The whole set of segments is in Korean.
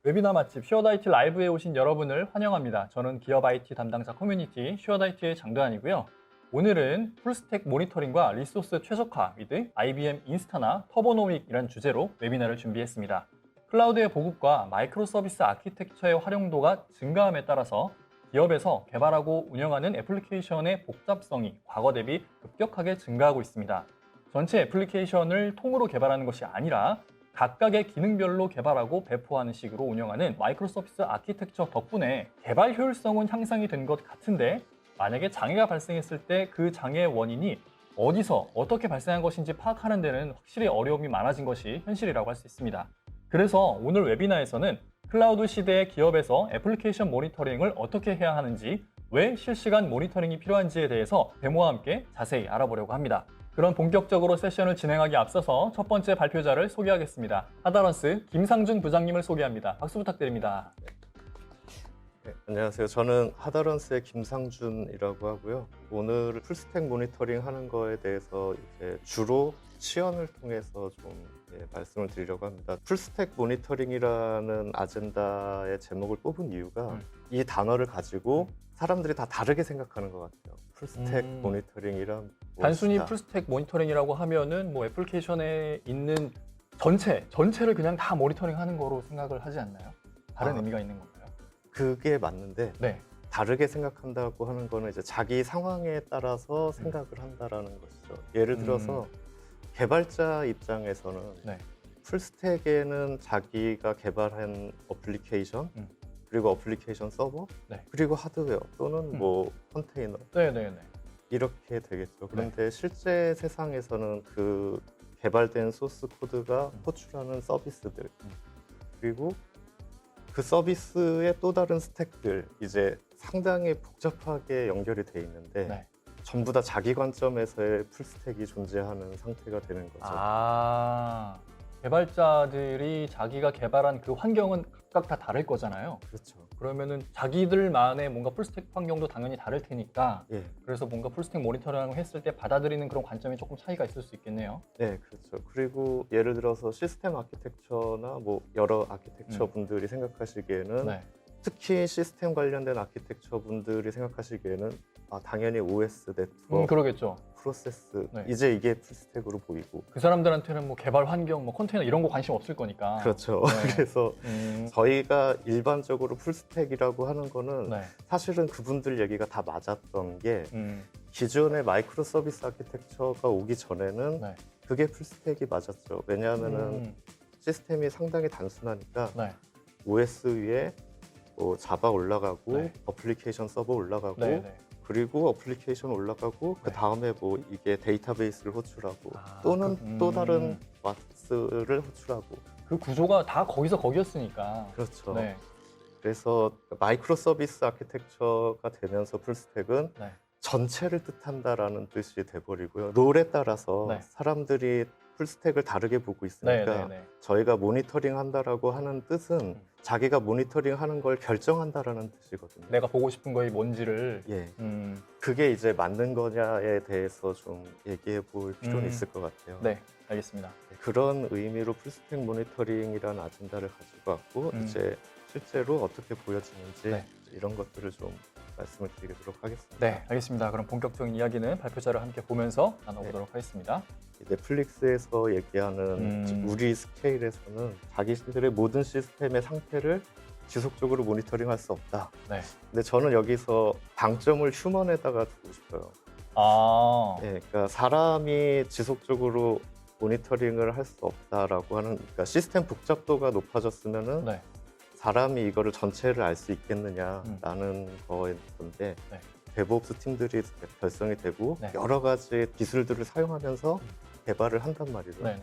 웨비나 맛집 슈어드 IT 라이브에 오신 여러분을 환영합니다. 저는 기업 IT 담당자 커뮤니티 슈어드 IT의 장도환이고요. 오늘은 풀스택 모니터링과 리소스 최적화 및 IBM 인스타나 터보노믹이라는 주제로 웨비나를 준비했습니다. 클라우드의 보급과 마이크로 서비스 아키텍처의 활용도가 증가함에 따라서 기업에서 개발하고 운영하는 애플리케이션의 복잡성이 과거 대비 급격하게 증가하고 있습니다. 전체 애플리케이션을 통으로 개발하는 것이 아니라 각각의 기능별로 개발하고 배포하는 식으로 운영하는 마이크로 서비스 아키텍처 덕분에 개발 효율성은 향상이 된 것 같은데, 만약에 장애가 발생했을 때 그 장애의 원인이 어디서 어떻게 발생한 것인지 파악하는 데는 확실히 어려움이 많아진 것이 현실이라고 할 수 있습니다. 그래서 오늘 웨비나에서는 클라우드 시대의 기업에서 애플리케이션 모니터링을 어떻게 해야 하는지, 왜 실시간 모니터링이 필요한지에 대해서 데모와 함께 자세히 알아보려고 합니다. 그럼 본격적으로 세션을 진행하기 앞서서 첫 번째 발표자를 소개하겠습니다. 하다런스 김상준 부장님을 소개합니다. 박수 부탁드립니다. 네, 안녕하세요. 저는 하다런스의 김상준이라고 하고요. 오늘 풀스택 모니터링 하는 거에 대해서 이제 주로 시연을 통해서 좀 말씀을 드리려고 합니다. 풀스택 모니터링이라는 아젠다의 제목을 뽑은 이유가 이 단어를 가지고 사람들이 다 다르게 생각하는 것 같아요. 풀스택 모니터링이란 단순히 무엇이다. 풀스택 모니터링이라고 하면은 뭐 애플리케이션에 있는 전체를 그냥 다 모니터링 하는 거로 생각을 하지 않나요? 다른 의미가 있는 건가요? 그게 맞는데 네. 다르게 생각한다고 하는 거는 이제 자기 상황에 따라서 생각을 한다라는 것이죠. 예를 들어서 개발자 입장에서는 네. 풀스택에는 자기가 개발한 어플리케이션 그리고 어플리케이션 서버 네. 그리고 하드웨어 또는 뭐 컨테이너 네네네. 이렇게 되겠죠. 그런데 실제 세상에서는 그 개발된 소스 코드가 호출하는 서비스들 그리고 그 서비스의 또 다른 스택들 이제 상당히 복잡하게 연결이 돼 있는데 네. 전부 다 자기 관점에서의 풀스택이 존재하는 상태가 되는 거죠. 개발자들이 자기가 개발한 그 환경은 각각 다 다를 거잖아요. 그렇죠. 그러면은 자기들만의 뭔가 풀스택 환경도 당연히 다를 테니까, 예, 그래서 뭔가 풀스택 모니터링을 했을 때 받아들이는 그런 관점이 조금 차이가 있을 수 있겠네요. 네, 그렇죠. 그리고 예를 들어서 시스템 아키텍처나 뭐 여러 아키텍처 분들이 생각하시기에는 네. 특히 시스템 관련된 아키텍처 분들이 생각하시기에는 당연히 OS, 네트워크, 그러겠죠. 프로세스 네. 이제 이게 풀스택으로 보이고 그 사람들한테는 뭐 개발 환경, 뭐 컨테이너 이런 거 관심 없을 거니까. 그렇죠. 네. 그래서 음, 저희가 일반적으로 풀스택이라고 하는 거는 네. 사실은 그분들 얘기가 다 맞았던 게 음, 기존의 마이크로 서비스 아키텍처가 오기 전에는 네. 그게 풀스택이 맞았죠. 왜냐하면은 음, 시스템이 상당히 단순하니까 네. OS 위에 뭐 자바 올라가고 네. 어플리케이션 서버 올라가고 네. 네. 그리고 어플리케이션 올라가고 그 네. 다음에 뭐 이게 데이터베이스를 호출하고 아, 또는 또 다른 왓스를 호출하고 그 구조가 다 거기서거기였으니까. 그렇죠. 네. 그래서 마이크로 서비스 아키텍처가 되면서 풀스택은 네. 전체를 뜻한다라는 뜻이 돼버리고요. 롤에 따라서 네. 사람들이 풀스택을 다르게 보고 네. 있으니까 네. 네. 저희가 모니터링 한다라고 하는 뜻은 자기가 모니터링 하는 걸 결정한다라는 뜻이거든요. 내가 보고 싶은 거이 뭔지를. 예, 음, 그게 이제 맞는 거냐에 대해서 좀 얘기해 볼 필요는 있을 것 같아요. 네. 알겠습니다. 그런 의미로 풀스택 모니터링이라는 아젠다를 가지고 왔고 이제 실제로 어떻게 보여지는지 네. 이런 것들을 좀 말씀을 드리도록 하겠습니다. 네. 알겠습니다. 그럼 본격적인 이야기는 발표자를 함께 보면서 나눠보도록 하겠습니다. 넷플릭스에서 얘기하는 우리 스케일에서는 자기들의 모든 시스템의 상태를 지속적으로 모니터링할 수 없다. 네. 근데 저는 여기서 방점을 휴먼에다가 두고 싶어요. 예, 그러니까 사람이 지속적으로 모니터링을 할 수 없다라고 하는, 그러니까 시스템 복잡도가 높아졌으면은 네. 사람이 이거를 전체를 알 수 있겠느냐라는 건데 네. 데브옵스 팀들이 결성이 되고 네. 여러 가지 기술들을 사용하면서 개발을 한단 말이죠. 네.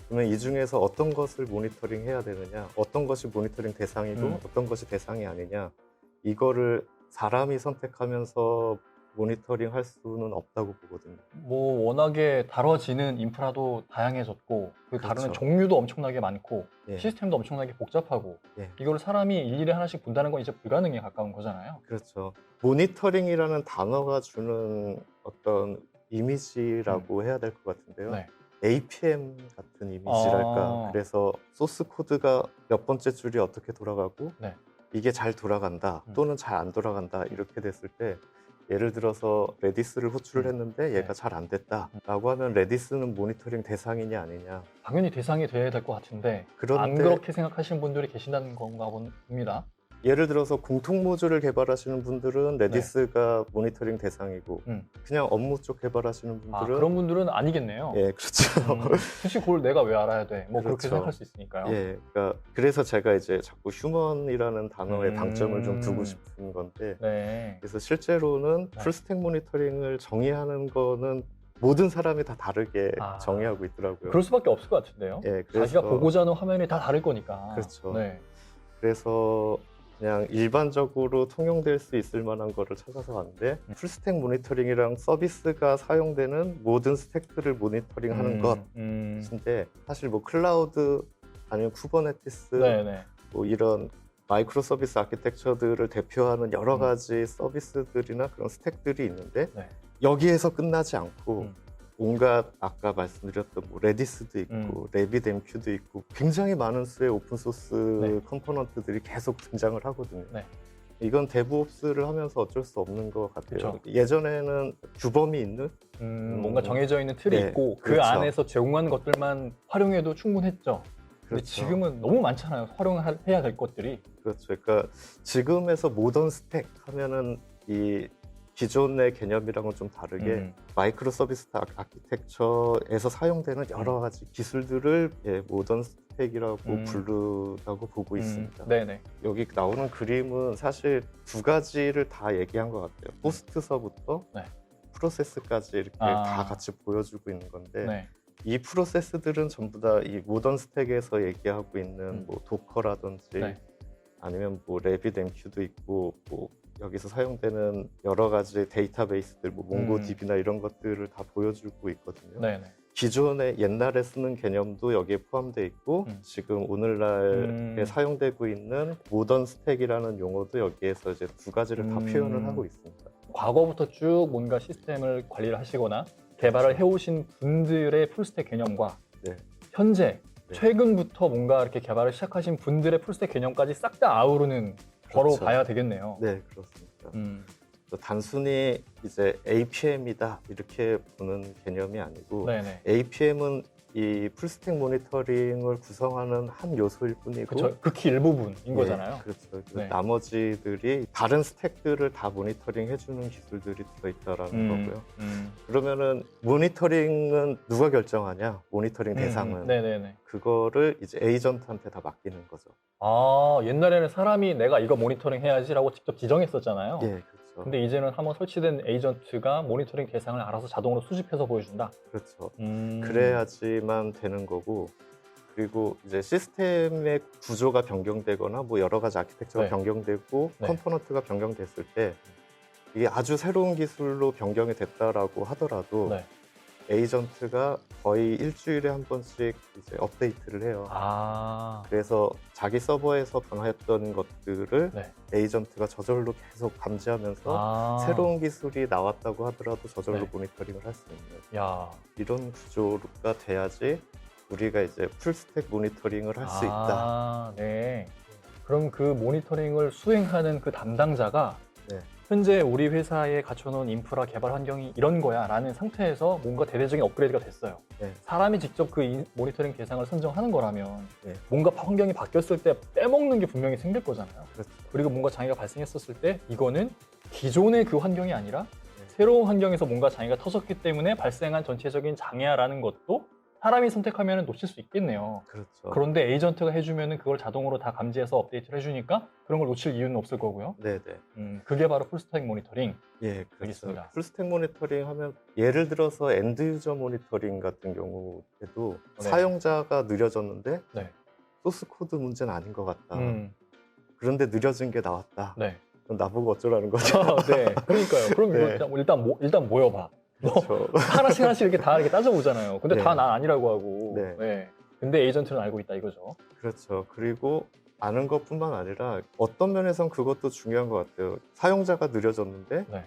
그러면 이 중에서 어떤 것을 모니터링 해야 되느냐, 어떤 것이 모니터링 대상이고 어떤 것이 대상이 아니냐, 이거를 사람이 선택하면서 모니터링 할 수는 없다고 보거든요. 뭐 워낙에 다뤄지는 인프라도 다양해졌고, 그 다루는 그렇죠. 종류도 엄청나게 많고, 예. 시스템도 엄청나게 복잡하고, 예. 이걸 사람이 일일이 하나씩 본다는 건 이제 불가능에 가까운 거잖아요. 그렇죠. 모니터링이라는 단어가 주는 어떤 이미지라고 해야 될 것 같은데요. 네. APM 같은 이미지랄까. 아. 그래서 소스 코드가 몇 번째 줄이 어떻게 돌아가고 네. 이게 잘 돌아간다 또는 잘 안 돌아간다 이렇게 됐을 때 예를 들어서 레디스를 호출을 했는데 얘가 네. 잘 안 됐다라고 하면 레디스는 모니터링 대상이냐 아니냐. 당연히 대상이 돼야 될 것 같은데 안 그런데 그렇게 생각하시는 분들이 계신다는 건가 봅니다. 예를 들어서 공통 모듈을 개발하시는 분들은 레디스가 모니터링 대상이고 음. 그냥 업무 쪽 개발하시는 아, 분들은 그런 분들은 아니겠네요. 예, 그렇죠. 굳이 그걸 내가 왜 알아야 돼? 뭐 그렇게 그렇죠. 생각할 수 있으니까요. 예, 그러니까 그래서 제가 이제 자꾸 휴먼이라는 단어에 방점을 좀 두고 음. 싶은 건데 네. 그래서 실제로는 네. 풀스택 모니터링을 정의하는 거는 모든 사람이 다 다르게 아. 정의하고 있더라고요. 그럴 수밖에 없을 것 같은데요. 예, 자기가 보고자 하는 화면이 다 다를 거니까. 그렇죠. 네. 그래서 그냥 일반적으로 통용될 수 있을 만한 거를 찾아서 왔는데 풀스택 모니터링이랑 서비스가 사용되는 모든 스택들을 모니터링하는 것인데 사실 뭐 클라우드 아니면 쿠버네티스 네네. 뭐 이런 마이크로 서비스 아키텍처들을 대표하는 여러 가지 서비스들이나 그런 스택들이 있는데 네. 여기에서 끝나지 않고 음. 온갖 아까 말씀드렸던 뭐 레디스도 있고 레빗엠큐도 있고 굉장히 많은 수의 오픈소스 네. 컴포넌트들이 계속 등장을 하거든요. 네. 이건 데브옵스를 하면서 어쩔 수 없는 것 같아요. 그쵸. 예전에는 규범이 있는 뭔가 정해져 있는 틀이 네, 있고 그 그렇죠. 안에서 제공한 것들만 활용해도 충분했죠. 근데 그렇죠. 지금은 너무 많잖아요. 활용해야 될 것들이. 그렇죠. 그러니까 지금에서 모던 스택 하면은 이 기존의 개념이랑은 좀 다르게 마이크로 서비스 아키텍처에서 사용되는 여러 가지 기술들을 모던 스택이라고 부르다고 보고 있습니다. 네네. 여기 나오는 그림은 사실 두 가지를 다 얘기한 것 같아요. 호스트서부터 네. 프로세스까지 이렇게 아. 다 같이 보여주고 있는 건데 네. 이 프로세스들은 전부 다 이 모던 스택에서 얘기하고 있는 뭐 도커라든지 네. 아니면 뭐 레빗엠큐도 있고 뭐 여기서 사용되는 여러 가지 데이터베이스들 뭐 몽고DB나 이런 것들을 다 보여주고 있거든요. 네네. 기존에 옛날에 쓰는 개념도 여기에 포함되어 있고 지금 오늘날에 사용되고 있는 모던 스택이라는 용어도 여기에서 이제 두 가지를 다 표현을 하고 있습니다. 과거부터 쭉 뭔가 시스템을 관리를 하시거나 개발을 해오신 분들의 풀스택 개념과 네. 현재 네. 최근부터 뭔가 이렇게 개발을 시작하신 분들의 풀스택 개념까지 싹 다 아우르는 거로 그렇죠. 봐야 되겠네요. 네, 그렇습니다. 단순히 이제 APM이다 이렇게 보는 개념이 아니고 네네. APM은 이 풀스택 모니터링을 구성하는 한 요소일 뿐이고 그렇죠. 극히 일부분인 거잖아요. 그렇죠. 네. 나머지들이 다른 스택들을 다 모니터링 해주는 기술들이 들어있다라는 거고요. 그러면은 모니터링은 누가 결정하냐? 모니터링 대상은 네네네. 그거를 이제 에이전트한테 다 맡기는 거죠. 아, 옛날에는 사람이 내가 이거 모니터링 해야지라고 직접 지정했었잖아요. 예, 그렇죠. 근데 이제는 한번 설치된 에이전트가 모니터링 대상을 알아서 자동으로 수집해서 보여준다. 그렇죠. 그래야지만 되는 거고 그리고 이제 시스템의 구조가 변경되거나 뭐 여러 가지 아키텍처가 네. 변경되고 네. 컴포넌트가 변경됐을 때 이게 아주 새로운 기술로 변경이 됐다라고 하더라도 네. 에이전트가 거의 일주일에 한 번씩 이제 업데이트를 해요. 아, 그래서 자기 서버에서 변화했던 것들을 네. 에이전트가 저절로 계속 감지하면서 새로운 기술이 나왔다고 하더라도 저절로 네. 모니터링을 할 수 있는 야, 이런 구조가 돼야지 우리가 이제 풀스택 모니터링을 할 수 있다. 아, 네. 그럼 그 모니터링을 수행하는 그 담당자가 네. 현재 우리 회사에 갖춰놓은 인프라 개발 환경이 이런 거야 라는 상태에서 뭔가 대대적인 업그레이드가 됐어요. 네. 사람이 직접 그 모니터링 대상을 선정하는 거라면 네. 뭔가 환경이 바뀌었을 때 빼먹는 게 분명히 생길 거잖아요. 그렇죠. 그리고 뭔가 장애가 발생했었을 때 이거는 기존의 그 환경이 아니라 네. 새로운 환경에서 뭔가 장애가 터졌기 때문에 발생한 전체적인 장애야라는 것도 사람이 선택하면 놓칠 수 있겠네요. 그렇죠. 그런데 에이전트가 해주면 그걸 자동으로 다 감지해서 업데이트를 해주니까 그런 걸 놓칠 이유는 없을 거고요. 네네. 그게 바로 풀스택 모니터링. 예, 그렇죠. 알겠습니다. 풀스택 모니터링 하면 예를 들어서 엔드 유저 모니터링 같은 경우에도 네. 사용자가 느려졌는데 네. 소스 코드 문제는 아닌 것 같다. 음, 그런데 느려진 게 나왔다. 네. 그럼 나보고 어쩌라는 거죠? 네. 그러니까요. 그럼 네. 이거 일단 모여봐. 그렇죠. 하나씩 이렇게 다 이렇게 따져보잖아요. 근데 네. 다 난 아니라고 하고. 네. 네. 근데 에이전트는 알고 있다 이거죠. 그렇죠. 그리고 아는 것뿐만 아니라 어떤 면에선 그것도 중요한 것 같아요. 사용자가 느려졌는데 네.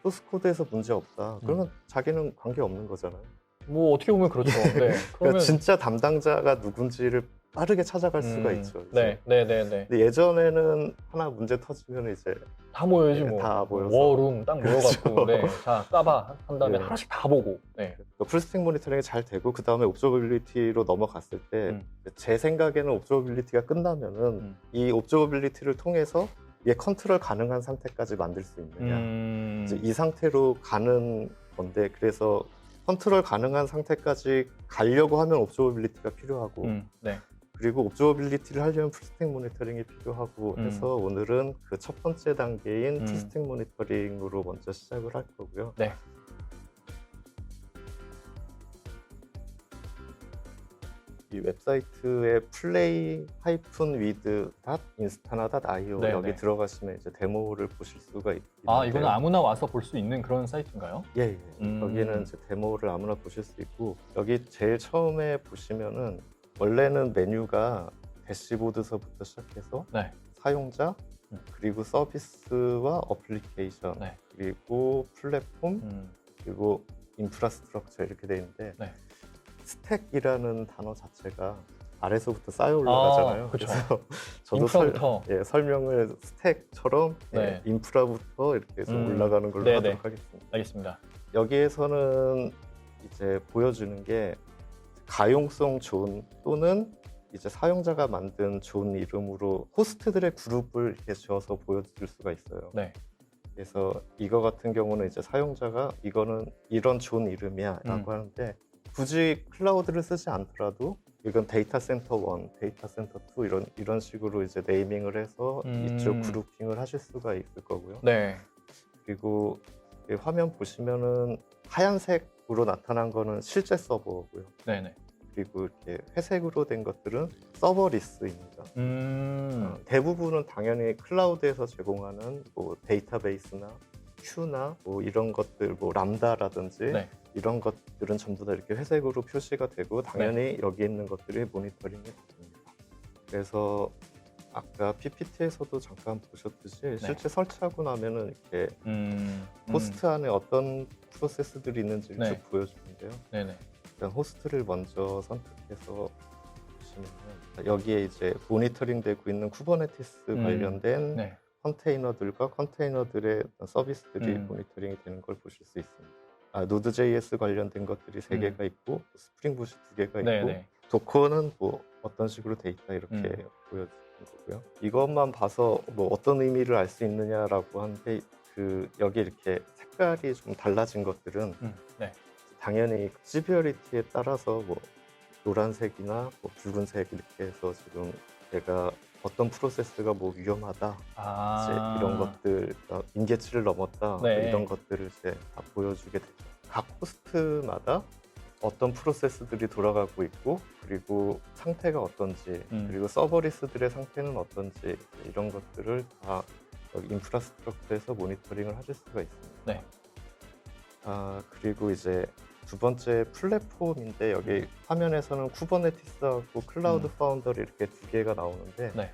소스 코드에서 문제 없다. 그러면 자기는 관계 없는 거잖아요. 뭐 어떻게 보면 그렇죠. 네. 그러니까 그러면 진짜 담당자가 누군지를 빠르게 찾아갈 수가 있죠. 이제. 네. 근데 예전에는 하나 문제 터지면 이제 다 모여야지 네, 뭐. 다 모여서. 워룸 딱 모여갖고 그렇죠. 네. 자 까봐 한 다음에 네. 하나씩 다 보고. 네. 풀스택 모니터링이 잘 되고 그 다음에 옵저버빌리티로 넘어갔을 때 제 생각에는 옵저버빌리티가 끝나면은 이 옵저버빌리티를 통해서 얘 컨트롤 가능한 상태까지 만들 수 있느냐 이제 이 상태로 가는 건데 그래서 컨트롤 가능한 상태까지 가려고 하면 옵저버빌리티가 필요하고 네. 그리고 옵저버빌리티를 하려면 풀스택 모니터링이 필요하고 해서 오늘은 그 첫 번째 단계인 풀스택 모니터링으로 먼저 시작을 할 거고요. 네. 이 웹사이트에 play-with.instana.io 네, 여기 네. 들어가시면 이제 데모를 보실 수가 있는데 아 이거는 아무나 와서 볼 수 있는 그런 사이트인가요? 예. 여기는 이제 데모를 아무나 보실 수 있고 여기 제일 처음에 보시면은 원래는 메뉴가 대시보드서부터 시작해서 네. 사용자 그리고 서비스와 어플리케이션 네. 그리고 플랫폼 그리고 인프라스트럭처 이렇게 돼 있는데 네. 스택이라는 단어 자체가 아래서부터 쌓여 올라가잖아요. 그쵸. 그래서 저도 인프라부터. 설명을 스택처럼 네. 인프라부터 이렇게 좀 올라가는 걸로 네네. 하도록 하겠습니다. 알겠습니다. 여기에서는 이제 보여주는 게 가용성 존 또는 이제 사용자가 만든 존 이름으로 호스트들의 그룹을 이렇게 지어서 보여줄 수가 있어요. 네. 그래서 이거 같은 경우는 이제 사용자가 이거는 이런 존 이름이야 라고 하는데 굳이 클라우드를 쓰지 않더라도 이건 데이터 센터 1, 데이터 센터 2 이런 식으로 이제 네이밍을 해서 이쪽 그룹핑을 하실 수가 있을 거고요. 네. 그리고 이 화면 보시면은 하얀색으로 나타난 거는 실제 서버고요. 네네. 그리고 이렇게 회색으로 된 것들은 서버리스입니다. 대부분은 당연히 클라우드에서 제공하는 뭐 데이터베이스나 큐나 뭐 이런 것들, 뭐 람다라든지 네. 이런 것들은 전부 다 이렇게 회색으로 표시가 되고 당연히 여기 있는 것들이 모니터링이 됩니다. 그래서 아까 PPT에서도 잠깐 보셨듯이 실제 설치하고 나면은 이렇게 호스트 안에 어떤 프로세스들이 있는지를 네. 쭉 보여주는데요. 네네. 일단 호스트를 먼저 선택해서 보시면 여기에 이제 모니터링 되고 있는 쿠버네티스 관련된 네. 컨테이너들과 컨테이너들의 서비스들이 모니터링이 되는 걸 보실 수 있습니다. 노드.js 관련된 것들이 3개가 있고 스프링 붓이 2개가 있고 네네. 도커는 뭐 어떤 식으로 돼 있다 이렇게 보여주는 거고요. 이것만 봐서 뭐 어떤 의미를 알 수 있느냐라고 하는데 그 여기 이렇게 색깔이 좀 달라진 것들은 네. 당연히 시비어리티에 따라서 뭐 노란색이나 뭐 붉은색 이렇게 해서 지금 제가 어떤 프로세스가 뭐 위험하다 이제 이런 것들 임계치를 넘었다 네. 이런 것들을 이제 다 보여주게 되죠. 각 호스트마다 어떤 프로세스들이 돌아가고 있고 그리고 상태가 어떤지 그리고 서버리스들의 상태는 어떤지 이런 것들을 다 여기 인프라스트럭처에서 모니터링을 하실 수가 있습니다. 네. 그리고 이제 두 번째 플랫폼인데 여기 화면에서는 쿠버네티스하고 클라우드 파운더리 이렇게 2개가 나오는데 네.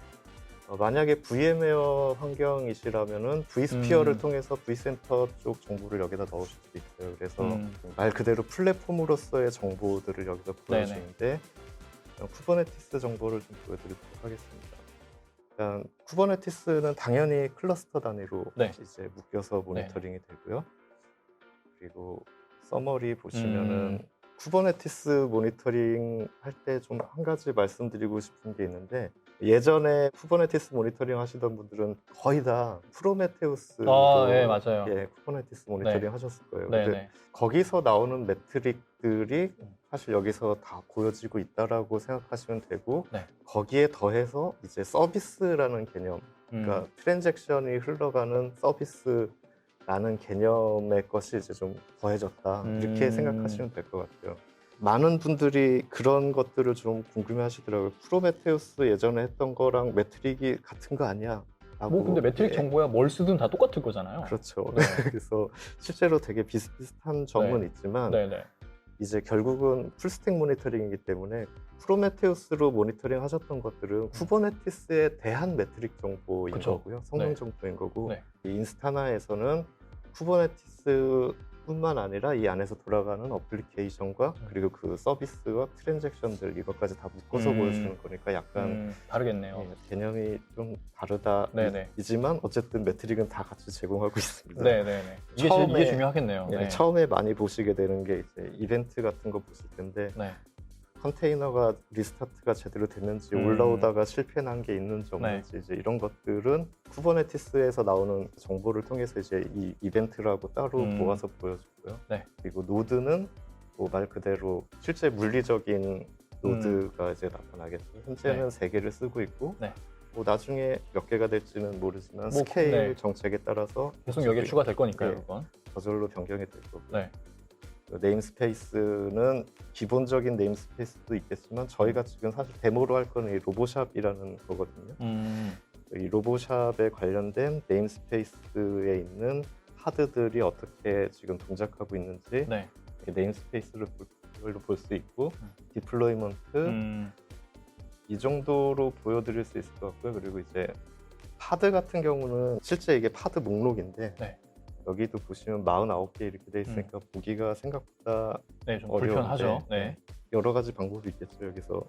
만약에 VM웨어 환경이시라면은 vSphere를 통해서 vCenter 쪽 정보를 여기다 넣으실 수 있어요. 그래서 말 그대로 플랫폼으로서의 정보들을 여기서 보여주는데 쿠버네티스 정보를 좀 보여드리도록 하겠습니다. 일단 쿠버네티스는 당연히 클러스터 단위로 이제 묶여서 모니터링이 되고요. 그리고 서머리 보시면은 쿠버네티스 모니터링 할 때 좀 한 가지 말씀드리고 싶은 게 있는데 예전에 쿠버네티스 모니터링 하시던 분들은 거의 다 프로메테우스로 네, 맞아요. 쿠버네티스 모니터링 하셨을 거예요. 네, 근데 거기서 나오는 메트릭들이 사실 여기서 다 보여지고 있다라고 생각하시면 되고 거기에 더해서 이제 서비스라는 개념, 그러니까 트랜잭션이 흘러가는 서비스라는 개념의 것이 이제 좀 더해졌다 이렇게 생각하시면 될 것 같아요. 많은 분들이 그런 것들을 좀 궁금해 하시더라고요. 프로메테우스 예전에 했던 거랑 메트릭이 같은 거 아니야? 뭐 근데 메트릭 정보야 뭘 쓰든 다 똑같을 거잖아요. 그렇죠. 그래서 실제로 되게 비슷비슷한 점은 있지만 이제 결국은 풀스택 모니터링이기 때문에 프로메테우스로 모니터링 하셨던 것들은 쿠버네티스에 대한 메트릭 정보인 거고요. 성능 정보인 거고 이 인스타나에서는 쿠버네티스 뿐만 아니라 이 안에서 돌아가는 어플리케이션과 그리고 그 서비스와 트랜잭션들 이것까지 다 묶어서 보여주는 거니까 약간 다르겠네요. 예, 개념이 좀 다르다 네네. 이지만 어쨌든 매트릭은 다 같이 제공하고 있습니다. 네네네. 이게, 이게 중요하겠네요. 예, 네. 처음에 많이 보시게 되는 게 이제 이벤트 같은 거 보실 텐데 네. 컨테이너가 리스타트가 제대로 됐는지 올라오다가 실패 난 게 있는지 없는지 이제 이런 것들은 쿠버네티스에서 나오는 정보를 통해서 이제 이 이벤트라고 따로 모아서 보여주고요. 네. 그리고 노드는 뭐 말 그대로 실제 물리적인 노드가 이제 나타나겠죠. 현재는 네. 3개를 쓰고 있고 네. 뭐 나중에 몇 개가 될지는 모르지만 뭐, 스케일 네. 정책에 따라서 계속 여기에 추가될 거니까요, 네. 그건. 저절로 변경이 될 거고요. 네. 네임스페이스는 기본적인 네임스페이스도 있겠지만 저희가 지금 사실 데모로 할 거는 이 로보샵이라는 거거든요. 이 로보샵에 관련된 네임스페이스에 있는 하드들이 어떻게 지금 동작하고 있는지 네. 네임스페이스를 볼 수 있고 디플로이먼트 이 정도로 보여드릴 수 있을 것 같고요. 그리고 이제 파드 같은 경우는 실제 이게 파드 목록인데 네. 여기도 보시면 49개 이렇게 돼 있으니까 보기가 생각보다 네, 좀 어려운데, 불편하죠. 네. 여러 가지 방법이 있겠죠. 여기서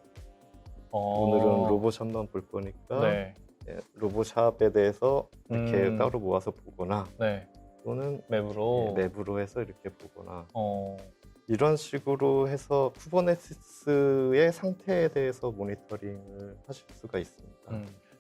어... 오늘은 로보샵만 볼 거니까 네. 예, 로보샵에 대해서 이렇게 음. 따로 모아서 보거나 네. 또는 맵으로. 예, 맵으로 해서 이렇게 보거나 어... 이런 식으로 해서 쿠버네티스의 상태에 대해서 모니터링을 하실 수가 있습니다.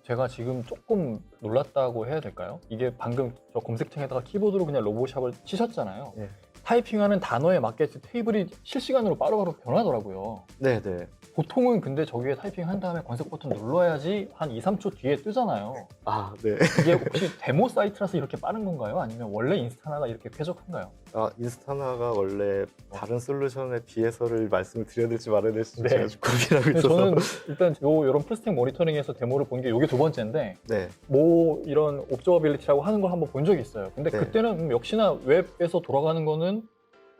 제가 지금 조금 놀랐다고 해야 될까요? 이게 방금 저 검색창에다가 키보드로 그냥 로보샵을 치셨잖아요. 예. 타이핑하는 단어에 맞게 테이블이 실시간으로 바로바로 변하더라고요. 네네. 보통은 근데 저기에 타이핑한 다음에 검색 버튼 눌러야지 한 2, 3초 뒤에 뜨잖아요. 아, 네. 이게 혹시 데모 사이트라서 이렇게 빠른 건가요? 아니면 원래 인스타나가 이렇게 쾌적한가요? 아, 인스타나가 원래 다른 솔루션에 비해서를 말씀을 드려야 될지 말아야 될지 네. 제가 좀 고민하고 근데 있어서 저는 일단 이런 풀스택 모니터링에서 데모를 본 게 이게 2번째인데 네. 뭐 이런 옵저버빌리티라고 하는 걸 한번 본 적이 있어요. 근데 네. 그때는 역시나 웹에서 돌아가는 거는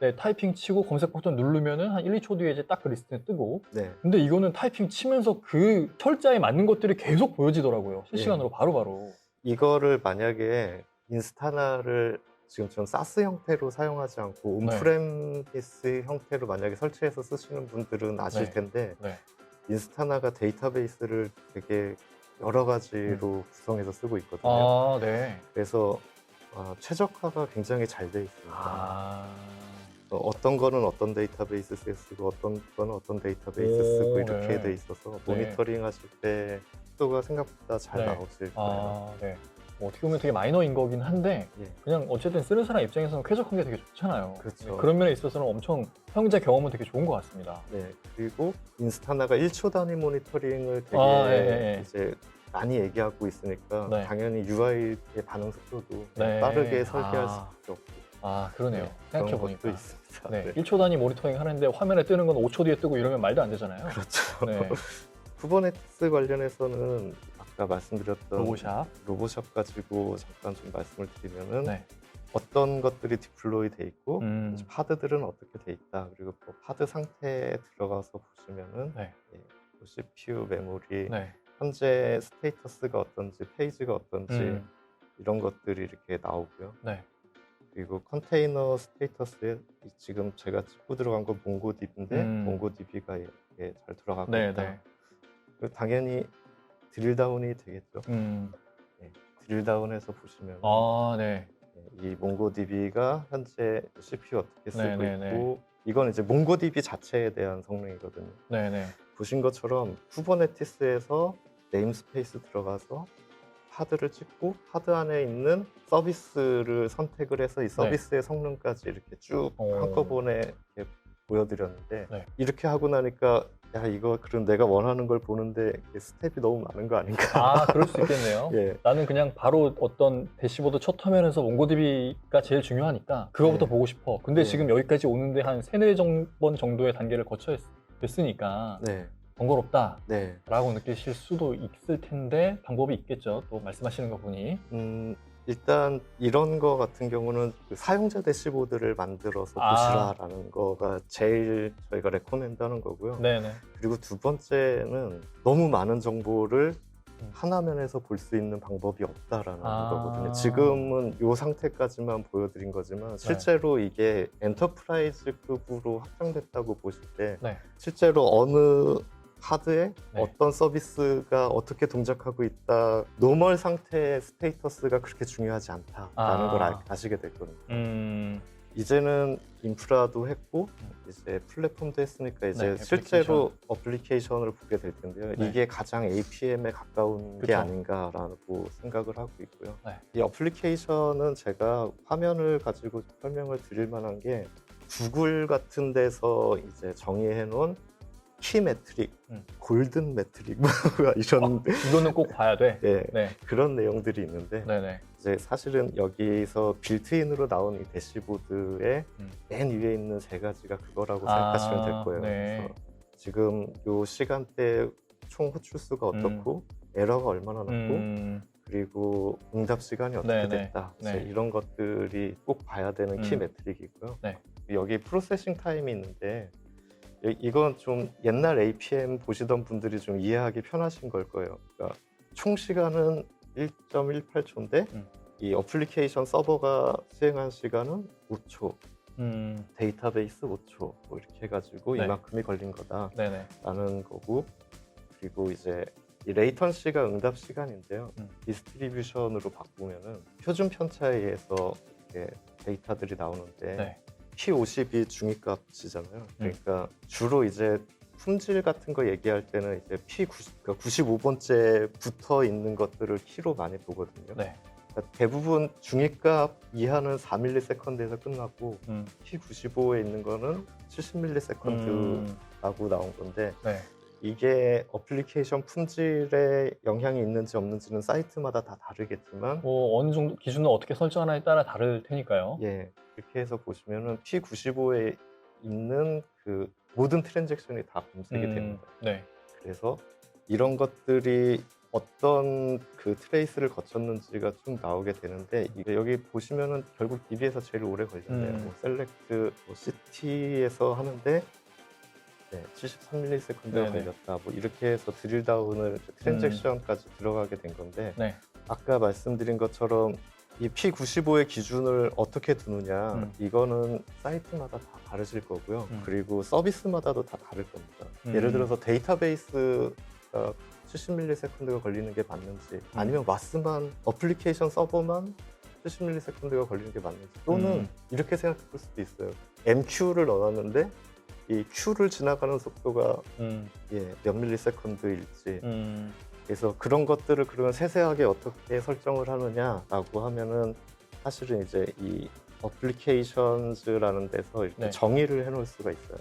네, 타이핑 치고 검색 버튼 누르면은 한 1, 2초 뒤에 이제 딱 그 리스트는 뜨고 네. 근데 이거는 타이핑 치면서 그 철자에 맞는 것들이 계속 보여지더라고요. 실시간으로 바로바로. 이거를 만약에 인스타나를 지금처럼 사스 형태로 사용하지 않고 네. 온프레미스 형태로 만약에 설치해서 쓰시는 분들은 아실 네. 텐데 네. 인스타나가 데이터베이스를 되게 여러 가지로 구성해서 쓰고 있거든요. 아, 네. 그래서 최적화가 굉장히 잘 돼 있습니다. 아. 어떤 거는 어떤 데이터베이스에 쓰고 어떤 거는 어떤 데이터베이스 오, 쓰고 이렇게 네. 돼 있어서 네. 모니터링 하실 때 속도가 생각보다 잘 네. 나오실 거예요. 아, 네. 뭐 어떻게 보면 되게 마이너인 거긴 한데 예. 그냥 어쨌든 쓰는 사람 입장에서는 쾌적한 게 되게 좋잖아요. 그렇죠. 네, 그런 면에 있어서는 엄청 사용자 경험은 되게 좋은 것 같습니다. 네, 그리고 인스타나가 1초 단위 모니터링을 되게 예. 이제 많이 얘기하고 있으니까 네. 당연히 UI의 반응 속도도 네. 빠르게 설계할 아. 수밖에 없고 아, 그러네요. 그런 생각해보니까. 것도 있습니다. 네, 네. 1초 단위 모니터링 하는데 화면에 뜨는 건 5초 뒤에 뜨고 이러면 말도 안 되잖아요. 그렇죠. 네. 쿠버네티스 관련해서는 아까 말씀드렸던 로보샵 가지고 잠깐 좀 말씀을 드리면은 네. 어떤 것들이 디플로이 돼 있고 음. 파드들은 어떻게 돼 있다. 그리고 또 파드 상태에 들어가서 보시면은 네. 뭐 CPU, 메모리, 네. 현재 스테이터스가 어떤지, 페이지가 어떤지 이런 것들이 이렇게 나오고요. 네. 그리고 컨테이너 스테이터스에 지금 제가 짚고 들어간 건 몽고DB인데 몽고DB가 이렇게 잘 들어가고 네, 있다. 네. 그리고 당연히 드릴다운이 되겠죠. 드릴다운해서 보시면 아, 네. 이 몽고DB가 현재 CPU 어떻게 쓰고 네, 있고 이건 이제 몽고DB 자체에 대한 성능이거든요. 네, 네. 보신 것처럼 쿠버네티스에서 네임스페이스 들어가서 파드를 찍고 파드 안에 있는 서비스를 선택을 해서 이 서비스의 성능까지 이렇게 쭉 한꺼번에 이렇게 보여드렸는데 네. 이렇게 하고 나니까 야 이거 그럼 내가 원하는 걸 보는데 스텝이 너무 많은 거 아닌가? 아, 그럴 수 있겠네요. 예. 나는 그냥 바로 어떤 대시보드 첫 화면에서 몽고DB가 제일 중요하니까 그거부터 네. 보고 싶어. 근데 네. 지금 여기까지 오는데 한 3, 4번 정도의 단계를 거쳐 했으니까 네. 번거롭다 네. 라고 느끼실 수도 있을 텐데 방법이 있겠죠. 또 말씀하시는 거 보니. 일단 이런 거 같은 경우는 그 사용자 대시보드를 만들어서 보시라라는 거가 제일 저희가 레코멘드 하는 거고요. 네네. 그리고 두 번째는 너무 많은 정보를 하나면에서 볼 수 있는 방법이 없다라는 아. 거거든요. 지금은 이 상태까지만 보여드린 거지만 실제로 이게 엔터프라이즈급으로 확장됐다고 보실 때 네. 실제로 어느 하드에 네. 어떤 서비스가 어떻게 동작하고 있다, 노멀 상태의 스테이터스가 그렇게 중요하지 않다라는 걸 아시게 될 겁니다. 이제는 인프라도 했고 이제 플랫폼도 했으니까 이제 네, 실제로 어플리케이션을 보게 될 텐데요. 네. 이게 가장 APM에 가까운 게 그쵸. 아닌가라고 생각을 하고 있고요. 네. 이 어플리케이션은 제가 화면을 가지고 설명을 드릴 만한 게 구글 같은 데서 이제 정의해 놓은 키 매트릭, 골든 매트릭 이런 이거는 꼭 봐야 돼. 네, 네. 그런 내용들이 있는데 네네. 이제 사실은 여기서 빌트인으로 나온 이 대시보드의 맨 위에 있는 세 가지가 그거라고 생각하시면 될 거예요. 네. 그래서 지금 요 시간대 총 호출수가 어떻고 에러가 얼마나 났고 그리고 응답 시간이 어떻게 네네. 됐다. 이제 네. 이런 것들이 꼭 봐야 되는 키 매트릭이고요. 네. 여기 프로세싱 타임이 있는데 이건 좀 옛날 APM 보시던 분들이 좀 이해하기 편하신 걸 거예요. 그러니까 총 시간은 1.18초인데 이 어플리케이션 서버가 수행한 시간은 5초, 데이터베이스 5초 뭐 이렇게 해가지고 네. 이만큼이 걸린 거다라는 네네. 거고, 그리고 이제 이 레이턴시가 응답 시간인데요. 디스트리뷰션으로 바꾸면은 표준 편차에 의해서 이렇게 데이터들이 나오는데 네. P50이 중위값이잖아요. 그러니까 주로 이제 품질 같은 거 얘기할 때는 이제 P90, 그러니까 95번째 붙어 있는 것들을 키로 많이 보거든요. 네. 그러니까 대부분 중위값 이하는 4ms에서 끝나고 P95에 있는 거는 70ms라고 나온 건데 네. 이게 어플리케이션 품질에 영향이 있는지 없는지는 사이트마다 다 다르겠지만 뭐 어느 정도 기준을 어떻게 설정하느냐에 따라 다를 테니까요. 예, 이렇게 해서 보시면은 P95에 있는 그 모든 트랜잭션이 다 검색이 됩니다. 네. 그래서 이런 것들이 어떤 그 트레이스를 거쳤는지가 쭉 나오게 되는데 이게 여기 보시면은 결국 DB에서 제일 오래 걸렸네요. 뭐 셀렉트, 뭐 CT에서 하는데 73ms가 걸렸다. 뭐 이렇게 해서 드릴다운을 트랜잭션까지 들어가게 된 건데 네. 아까 말씀드린 것처럼 이 P95의 기준을 어떻게 두느냐 이거는 사이트마다 다 다르실 거고요. 그리고 서비스마다도 다 다를 겁니다. 예를 들어서 데이터베이스가 70ms가 걸리는 게 맞는지 아니면 마스만 어플리케이션 서버만 70ms가 걸리는 게 맞는지 또는 이렇게 생각해 볼 수도 있어요. MQ를 넣어놨는데 이 Q를 지나가는 속도가 몇 밀리세컨드일지 그래서 그런 것들을 그러면 세세하게 어떻게 설정을 하느냐라고 하면은 사실은 이제 이 어플리케이션즈라는 데서 이렇게 정의를 해놓을 수가 있어요.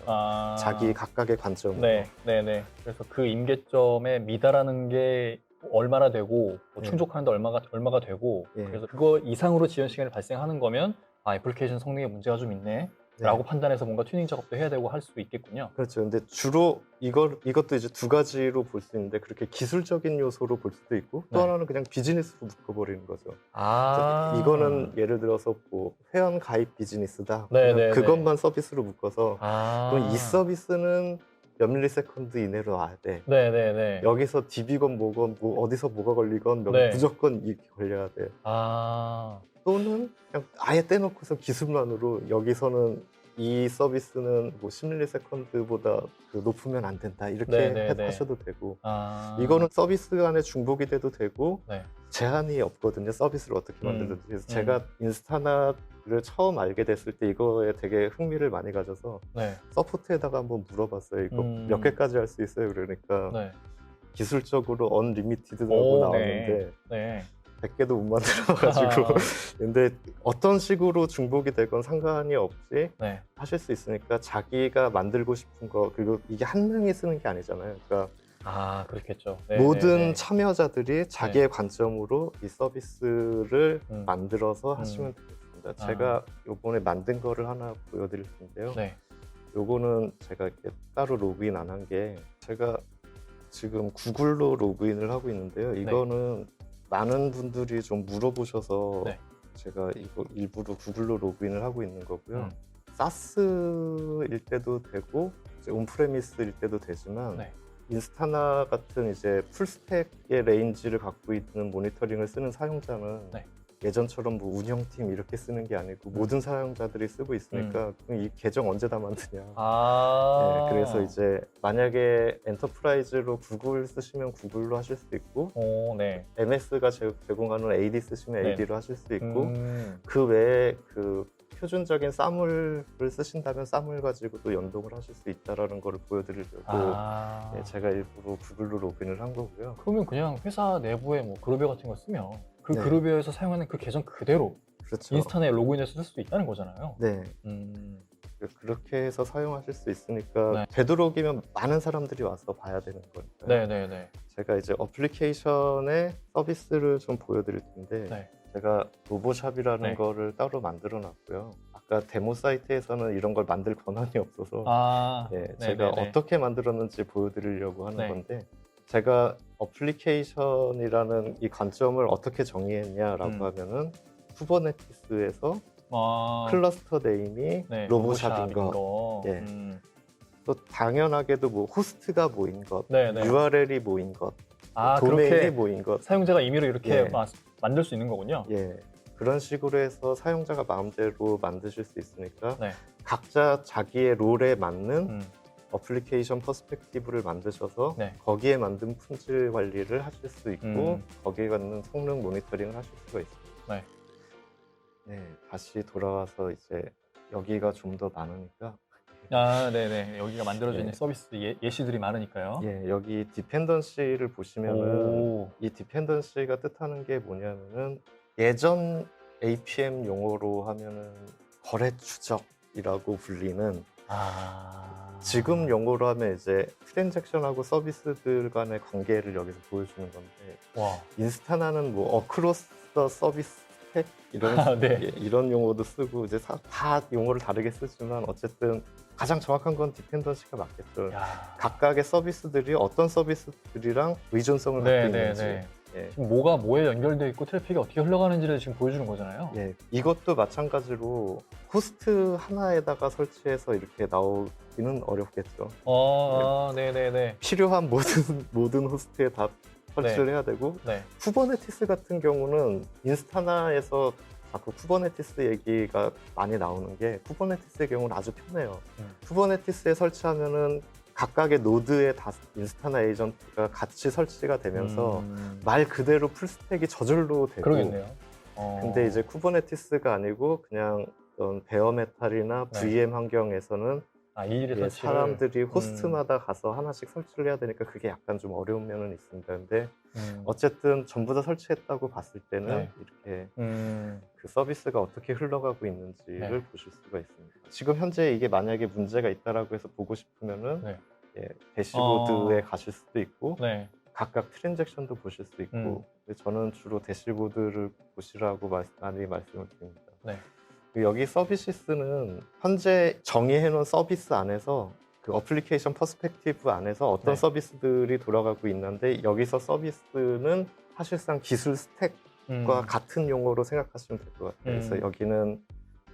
자기 각각의 관점으로. 네네. 그래서 그 임계점에 미달하는 게 얼마나 되고 뭐 충족하는데 얼마가 되고 그래서 그거 이상으로 지연 시간이 발생하는 거면 애플리케이션 성능에 문제가 좀 있네. 라고 판단해서 뭔가 튜닝 작업도 해야 되고 할 수 있겠군요. 그렇죠. 근데 주로 이것도 이제 두 가지로 볼 수 있는데 그렇게 기술적인 요소로 볼 수도 있고 또 하나는 그냥 비즈니스로 묶어버리는 거죠. 이거는 예를 들어서 뭐 회원 가입 비즈니스다. 그것만 서비스로 묶어서 그럼 이 서비스는 몇 밀리세컨드 이내로 와야 돼. 여기서 DB건 뭐건 뭐 어디서 뭐가 걸리건 무조건 이렇게 걸려야 돼. 또는 그냥 아예 떼놓고서 기술만으로 여기서는 이 서비스는 뭐 10ms보다 높으면 안 된다 이렇게 하셔도 되고 이거는 서비스 간에 중복이 돼도 되고 제한이 없거든요. 서비스를 어떻게 만들든지. 그래서 제가 인스타나를 처음 알게 됐을 때 이거에 되게 흥미를 많이 가져서 서포트에다가 한번 물어봤어요. 이거 몇 개까지 할 수 있어요? 그러니까 기술적으로 언리미티드라고 나왔는데 100개도 못 만들어가지고 근데 어떤 식으로 중복이 되건 상관이 없이 하실 수 있으니까 자기가 만들고 싶은 거 그리고 이게 한 명이 쓰는 게 아니잖아요. 그러니까 그렇겠죠. 모든 참여자들이 자기의 관점으로 이 서비스를 만들어서 하시면 되겠습니다. 제가 요번에 만든 거를 하나 보여드릴 텐데요. 요거는 제가 이렇게 따로 로그인 안 한 게 제가 지금 구글로 로그인을 하고 있는데요. 이거는 많은 분들이 좀 물어보셔서 제가 이거 일부러 구글로 로그인을 하고 있는 거고요. 사스일 때도 되고 온프레미스일 때도 되지만 인스타나 같은 이제 풀스택의 레인지를 갖고 있는 모니터링을 쓰는 사용자는 네. 예전처럼 뭐 운영팀 이렇게 쓰는 게 아니고 모든 사용자들이 쓰고 있으니까 그럼 이 계정 언제 다 만드냐. 아. 네, 그래서 이제 만약에 엔터프라이즈로 구글 쓰시면 구글로 하실 수 있고 오, 네. MS가 제공하는 AD 쓰시면 네. AD로 하실 수 있고 음. 그 외에 그 표준적인 사물을 쓰신다면 사물 가지고도 연동을 하실 수 있다라는 거를 보여드리려고 아. 예, 제가 일부러 구글로 로그인을 한 거고요. 그러면 그냥 회사 내부에 뭐 그룹웨어 같은 거 쓰면 그 네. 그룹웨어에서 사용하는 그 계정 그대로 그렇죠. 인스타나에 로그인해서 쓸 수 있다는 거잖아요. 네. 음. 그렇게 해서 사용하실 수 있으니까 네. 되도록이면 많은 사람들이 와서 봐야 되는 거니까요. 네네네. 제가 이제 어플리케이션의 서비스를 좀 보여드릴 텐데 네. 제가 로보샵이라는 네. 거를 따로 만들어 놨고요. 아까 데모 사이트에서는 이런 걸 만들 권한이 없어서 아. 예, 네네네. 제가 어떻게 만들었는지 보여드리려고 하는 네. 건데 제가 어플리케이션이라는 이 관점을 어떻게 정의했냐라고 하면은 쿠버네티스에서 아. 클러스터 네임이 네. 로보샵인 것, 거. 예. 또 당연하게도 뭐 호스트가 모인 것, 네네. URL이 모인 것, 아, 도메인이 그렇게 모인 것, 사용자가 임의로 이렇게 예. 만들 수 있는 거군요. 예, 그런 식으로 해서 사용자가 마음대로 만드실 수 있으니까 네. 각자 자기의 롤에 맞는 음. 어플리케이션 퍼스펙티브를 만드셔서 네. 거기에 만든 품질 관리를 하실 수 있고 음. 거기에 맞는 성능 모니터링을 하실 수가 있습니다. 네. 네, 다시 돌아와서 이제 여기가 좀 더 많으니까 아, 네네. 여기가 만들어져 있는 예. 서비스 예시들이 많으니까요. 예, 여기 디펜던시를 보시면은 오. 이 디펜던시가 뜻하는 게 뭐냐면은 예전 APM 용어로 하면은 거래 추적이라고 불리는 아. 지금 용어로 하면 이제 트랜잭션하고 서비스들 간의 관계를 여기서 보여주는 건데 와. 인스타나는 뭐 어크로스 더 서비스 스택 이런 아, 네. 예, 이런 용어도 쓰고 이제 다 용어를 다르게 쓰지만 어쨌든 가장 정확한 건 디펜던시가 맞겠죠. 야. 각각의 서비스들이 어떤 서비스들이랑 의존성을 네, 갖고 네, 있는지 네. 예, 지금 뭐가 뭐에 연결되어 있고 트래픽이 어떻게 흘러가는지를 지금 보여주는 거잖아요. 예, 이것도 마찬가지로 호스트 하나에다가 설치해서 이렇게 나오기는 어렵겠죠. 네네네. 필요한 모든 호스트에 다 설치를 해야 되고 네. 쿠버네티스 같은 경우는 인스타나에서 자꾸 쿠버네티스 얘기가 많이 나오는 게 쿠버네티스의 경우는 아주 편해요. 쿠버네티스에 설치하면은 각각의 노드에 다 인스타나 에이전트가 같이 설치가 되면서 말 그대로 풀스택이 저절로 되고 그러겠네요. 근데 이제 쿠버네티스가 아니고 그냥 어떤 베어메탈이나 네. VM 환경에서는 일일이 설치를 사람들이 호스트마다 가서 하나씩 설치를 해야 되니까 그게 약간 좀 어려운 면은 있습니다. 근데 어쨌든 전부 다 설치했다고 봤을 때는 네. 이렇게 그 그 서비스가 어떻게 흘러가고 있는지를 네. 보실 수가 있습니다. 지금 현재 이게 만약에 문제가 있다라고 해서 보고 싶으면은 네. 예, 대시보드에 가실 수도 있고 네. 각각 트랜잭션도 보실 수 있고 근데 저는 주로 대시보드를 보시라고 많이 말씀을 드립니다. 네. 여기 서비스는 현재 정의해놓은 서비스 안에서 그 어플리케이션 퍼스펙티브 안에서 어떤 네. 서비스들이 돌아가고 있는데 여기서 서비스는 사실상 기술 스택과 같은 용어로 생각하시면 될 것 같아요. 그래서 여기는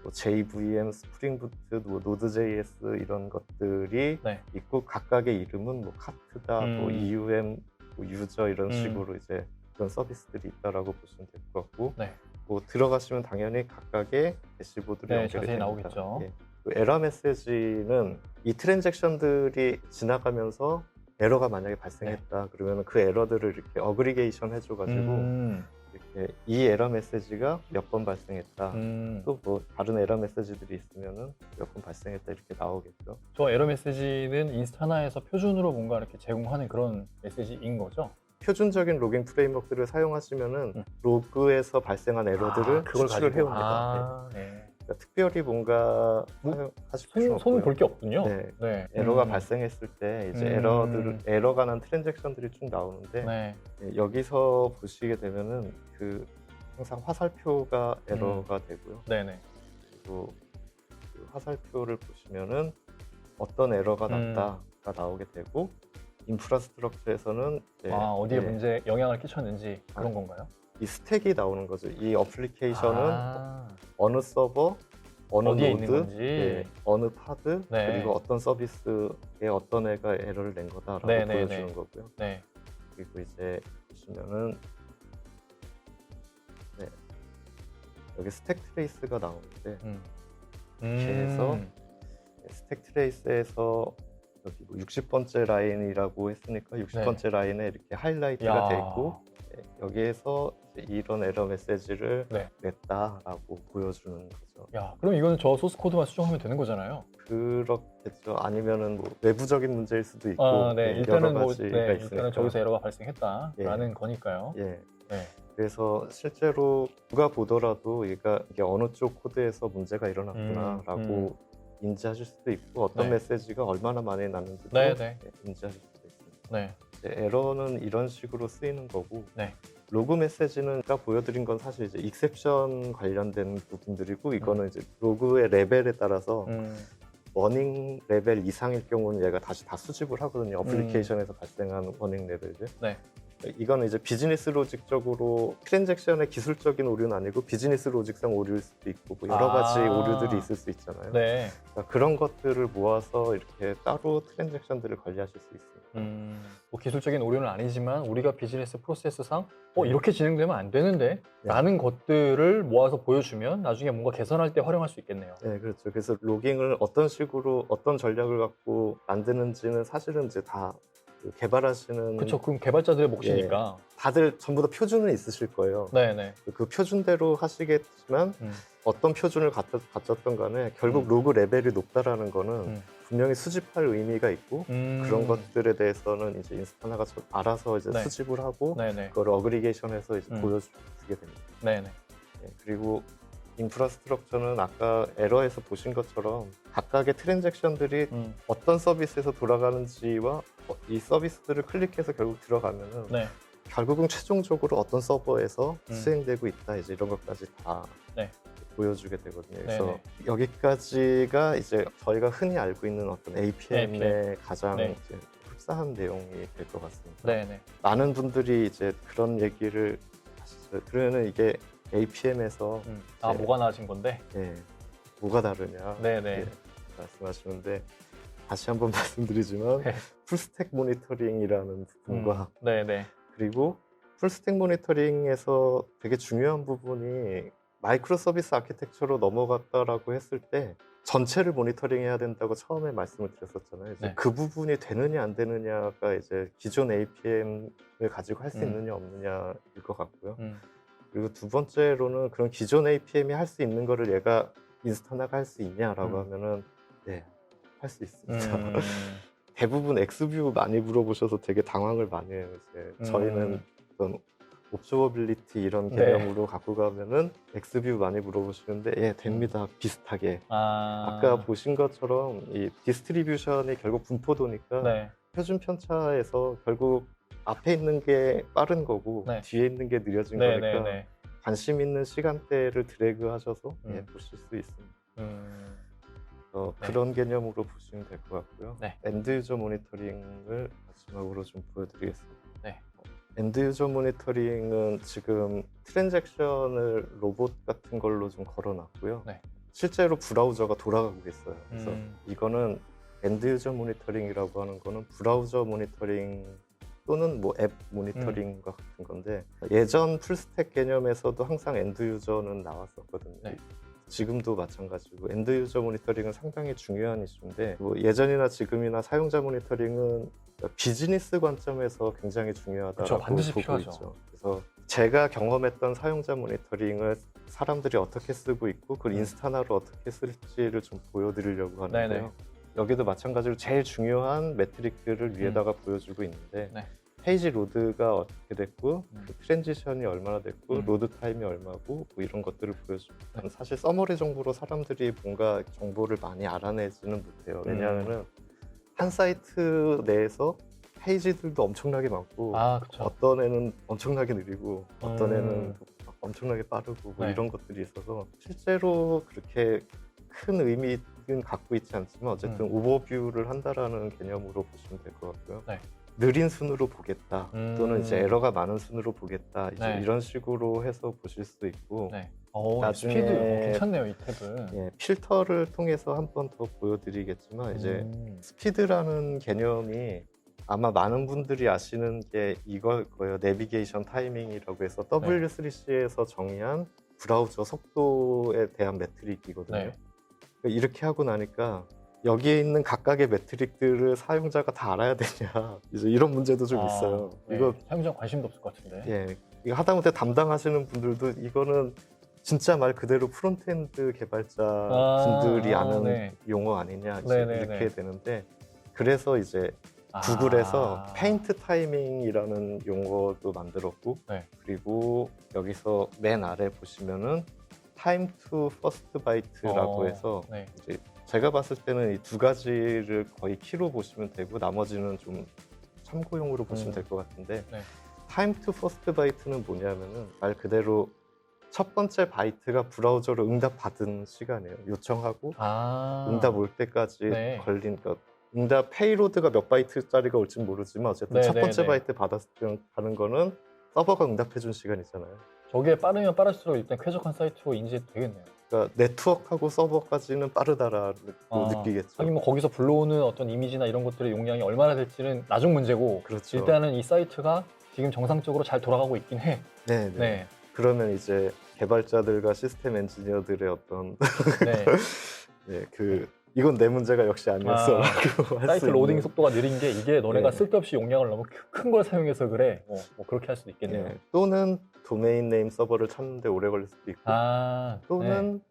뭐 JVM, 스프링 부트, 뭐 노드.js 이런 것들이 네. 있고 각각의 이름은 뭐 카트다, 뭐 EUM, 뭐 유저 이런 식으로 이제 그런 서비스들이 있다라고 보시면 될 것 같고 네. 뭐 들어가시면 당연히 각각의 대시보드로 네, 연결이 자세히 됩니다. 나오겠죠. 예. 그 에러 메시지는 이 트랜잭션들이 지나가면서 에러가 만약에 발생했다 그러면 그 에러들을 이렇게 어그리게이션 해줘가지고 이렇게 이 에러 메시지가 몇 번 발생했다 또 뭐 다른 에러 메시지들이 있으면은 몇 번 발생했다 이렇게 나오겠죠. 저 에러 메시지는 인스타나에서 표준으로 뭔가 이렇게 제공하는 그런 메시지인 거죠? 표준적인 로깅 프레임워크를 사용하시면은 로그에서 발생한 에러들을 그걸 추출을 가지고. 해옵니다. 네. 그러니까 특별히 뭔가 사용하실 필요는 손 없고요. 볼 게 없군요. 네. 네. 에러가 발생했을 때 이제 에러가 난 트랜잭션들이 쭉 나오는데 네. 여기서 보시게 되면은 그 항상 화살표가 에러가 되고요. 네네. 그리고 그 화살표를 보시면은 어떤 에러가 났다가 나오게 되고 인프라스트럭처에서는 어디에 문제 영향을 끼쳤는지 그런 건가요? 이 스택이 나오는 거죠. 이 어플리케이션은 어느 서버 어느 어디에 노드, 있는 건지. 예, 어느 파드, 네. 그리고 어떤 서비스에 어떤 애가 에러를 낸 거다라고 네, 네, 보여주는 네. 거고요. 네. 그리고 이제 보시면은 네, 여기 스택 트레이스가 나오는데 이렇게 해서 스택 트레이스에서 여기 뭐 60번째 라인이라고 했으니까 60번째 라인에 이렇게 하이라이트가 야. 돼 있고 네, 여기에서 이제 이런 에러 메시지를 네. 냈다라고 보여주는 거죠. 야, 그럼 이거는 저 소스 코드만 수정하면 되는 거잖아요. 그렇겠죠. 아니면은 뭐 외부적인 문제일 수도 있고 아, 네. 예, 여러 일단은 뭐, 가지가 네. 있으니까. 일단은 저기서 에러가 발생했다라는 예. 거니까요. 예. 네. 그래서 실제로 누가 보더라도 얘가 이게 어느 쪽 코드에서 문제가 일어났구나라고 인지하실 수도 있고 어떤 네. 메시지가 얼마나 많이 났는지도 네, 네. 인지하실 수도 있습니다. 네. 이제 에러는 이런 식으로 쓰이는 거고 네. 로그 메시지는 아까 보여드린 건 사실 이제 익셉션 관련된 부분들이고 이거는 이제 로그의 레벨에 따라서 워닝 레벨 이상일 경우는 얘가 다시 다 수집을 하거든요. 어플리케이션에서 발생하는 워닝 레벨들. 네. 이거는 이제 비즈니스 로직적으로 트랜잭션의 기술적인 오류는 아니고 비즈니스 로직상 오류일 수도 있고 뭐 여러 가지 오류들이 있을 수 있잖아요. 네. 그러니까 그런 것들을 모아서 이렇게 따로 트랜잭션들을 관리하실 수 있습니다. 뭐 기술적인 오류는 아니지만 우리가 비즈니스 프로세스상 네. 이렇게 진행되면 안 되는데 네. 라는 것들을 모아서 보여주면 나중에 뭔가 개선할 때 활용할 수 있겠네요. 네, 그렇죠. 그래서 로깅을 어떤 식으로 어떤 전략을 갖고 만드는지는 사실은 이제 다 개발하시는 그렇죠. 그럼 개발자들의 몫이니까. 다들 전부 다 표준은 있으실 거예요. 네네. 그 표준대로 하시겠지만 어떤 표준을 갖췄던 간에 결국 로그 레벨이 높다라는 거는 분명히 수집할 의미가 있고 그런 것들에 대해서는 이제 인스타나가 알아서 이제 네. 수집을 하고 네네. 그걸 어그리게이션해서 이제 보여주게 됩니다. 네네. 네, 그리고 인프라스트럭처는 아까 에러에서 보신 것처럼 각각의 트랜잭션들이 어떤 서비스에서 돌아가는지와 이 서비스들을 클릭해서 결국 들어가면은 네. 결국은 최종적으로 어떤 서버에서 수행되고 있다 이제 이런 것까지 다 네. 보여주게 되거든요. 그래서 네네. 여기까지가 이제 저희가 흔히 알고 있는 어떤 APM의 APM. 가장 네. 이제 흡사한 내용이 될 것 같습니다. 네네. 많은 분들이 이제 그런 얘기를 하시죠. 그러면은 이게 APM에서 아, 뭐가 나아진 건데? 뭐가 다르냐 네네. 말씀하시는데 다시 한번 말씀드리지만 네. 풀스택 모니터링이라는 부분과 네네. 그리고 풀스택 모니터링에서 되게 중요한 부분이 마이크로 서비스 아키텍처로 넘어갔다라고 했을 때 전체를 모니터링해야 된다고 처음에 말씀을 드렸었잖아요. 이제 네. 그 부분이 되느냐 안 되느냐가 이제 기존 APM을 가지고 할 수 있느냐 없느냐일 것 같고요. 그리고 두 번째로는 그런 기존 APM이 할 수 있는 거를 얘가 인스타나가 할 수 있냐라고 하면은 네, 할 수 있습니다. 대부분 엑스뷰 많이 물어보셔서 되게 당황을 많이 해요. 이제 저희는 어떤 옵저버빌리티 이런 개념으로 갖고 가면은 엑스뷰 많이 물어보시는데 예, 됩니다. 비슷하게. 아까 보신 것처럼 이 디스트리뷰션이 결국 분포도니까 네. 표준 편차에서 결국 앞에 있는 게 빠른 거고 네. 뒤에 있는 게 느려진 네, 거니까 네, 네. 관심 있는 시간대를 드래그 하셔서 예, 보실 수 있습니다. 네. 그런 개념으로 보시면 될 것 같고요. 네. 엔드 유저 모니터링을 마지막으로 좀 보여드리겠습니다. 네. 엔드 유저 모니터링은 지금 트랜잭션을 로봇 같은 걸로 좀 걸어놨고요. 네. 실제로 브라우저가 돌아가고 있어요. 그래서 이거는 엔드 유저 모니터링이라고 하는 거는 브라우저 모니터링 또는 뭐 앱 모니터링과 같은 건데 예전 풀스택 개념에서도 항상 엔드 유저는 나왔었거든요. 네. 지금도 마찬가지고 엔드 유저 모니터링은 상당히 중요한 이슈인데 뭐 예전이나 지금이나 사용자 모니터링은 비즈니스 관점에서 굉장히 중요하다고 그쵸, 반드시 보고 필요하죠. 있죠. 그래서 제가 경험했던 사용자 모니터링을 사람들이 어떻게 쓰고 있고 그걸 인스타나로 어떻게 쓸지를 좀 보여드리려고 하는데요. 네네. 여기도 마찬가지로 제일 중요한 메트릭들을 위에다가 보여주고 있는데 네. 페이지 로드가 어떻게 됐고 그 트랜지션이 얼마나 됐고 로드 타임이 얼마고 뭐 이런 것들을 보여줍니다. 네. 사실 서머리 정보로 사람들이 뭔가 정보를 많이 알아내지는 못해요. 왜냐하면 한 사이트 내에서 페이지들도 엄청나게 많고 그쵸. 어떤 애는 엄청나게 느리고 어떤 애는 엄청나게 빠르고 뭐 네. 이런 것들이 있어서 실제로 그렇게 큰 의미는 갖고 있지 않지만 어쨌든 오버뷰를 한다라는 개념으로 보시면 될 것 같고요. 네. 느린 순으로 보겠다 또는 이제 에러가 많은 순으로 보겠다 이제 네. 이런 식으로 해서 보실 수도 있고 네. 나중에 스피드 괜찮네요, 이 탭은. 예, 필터를 통해서 한 번 더 보여드리겠지만 이제 스피드라는 개념이 아마 많은 분들이 아시는 게 이걸 거예요. 내비게이션 타이밍이라고 해서 W3C에서 정의한 브라우저 속도에 대한 매트릭이거든요. 네. 그러니까 이렇게 하고 나니까 여기에 있는 각각의 매트릭들을 사용자가 다 알아야 되냐 이제 이런 문제도 좀 있어요. 네. 이거 사용자 관심도 없을 것 같은데. 예, 이거 하다못해 담당하시는 분들도 이거는 진짜 말 그대로 프론트엔드 개발자 분들이 아는 네. 용어 아니냐 이제 네네네. 이렇게 되는데 그래서 이제 구글에서 페인트 타이밍이라는 용어도 만들었고 네. 그리고 여기서 맨 아래 보시면은 타임 투 퍼스트 바이트라고 해서 네. 이제 제가 봤을 때는 이 두 가지를 거의 키로 보시면 되고 나머지는 좀 참고용으로 보시면 될 것 같은데 네. 타임 투 퍼스트 바이트는 뭐냐면은 말 그대로 첫 번째 바이트가 브라우저로 응답 받은 시간이에요. 요청하고 응답 올 때까지 네. 걸린 것. 응답 페이로드가 몇 바이트짜리가 올지는 모르지만 어쨌든 네, 첫 네, 번째 네. 바이트 받는 거는 서버가 응답해 준 시간이잖아요. 저게 빠르면 빠를수록 일단 쾌적한 사이트로 인지되겠네요. 그러니까 네트워크하고 서버까지는 빠르다라고 느끼겠죠. 하긴 뭐 거기서 불러오는 어떤 이미지나 이런 것들의 용량이 얼마나 될지는 나중 문제고 그렇죠. 일단은 이 사이트가 지금 정상적으로 잘 돌아가고 있긴 해. 네, 네. 네. 그러면 이제 개발자들과 시스템 엔지니어들의 어떤 네. 네, 이건 내 문제가 역시 아니었어. 사이트 로딩 속도가 느린 게 이게 너네가 네. 쓸데없이 용량을 너무 큰 걸 사용해서 그래. 뭐 그렇게 할 수도 있겠네요. 네. 또는 도메인 네임 서버를 찾는데 오래 걸릴 수도 있고 또는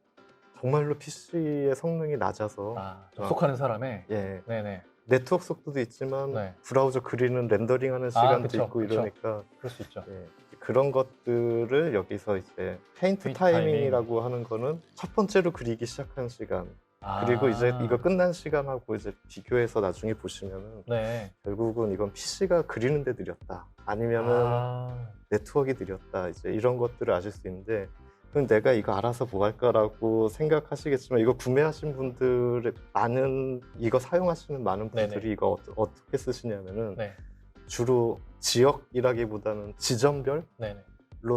정말로 PC의 성능이 낮아서 접속하는 사람의 예, 네네. 네트워크 속도도 있지만 네. 브라우저 그리는 렌더링하는 시간도 그쵸, 있고 그쵸. 이러니까 그럴 수 있죠. 예, 그런 것들을 여기서 이제 페인트 타이밍이라고 하는 거는 첫 번째로 그리기 시작한 시간 그리고 이제 이거 끝난 시간하고 이제 비교해서 나중에 보시면은 네. 결국은 이건 PC가 그리는데 느렸다 아니면은 네트워크가 느렸다 이제 이런 것들을 아실 수 있는데 그럼 내가 이거 알아서 뭐 할까라고 생각하시겠지만 이거 구매하신 분들의 이거 사용하시는 많은 분들이 네네. 이거 어떻게 쓰시냐면은 네. 주로 지역이라기보다는 지점별로 네네.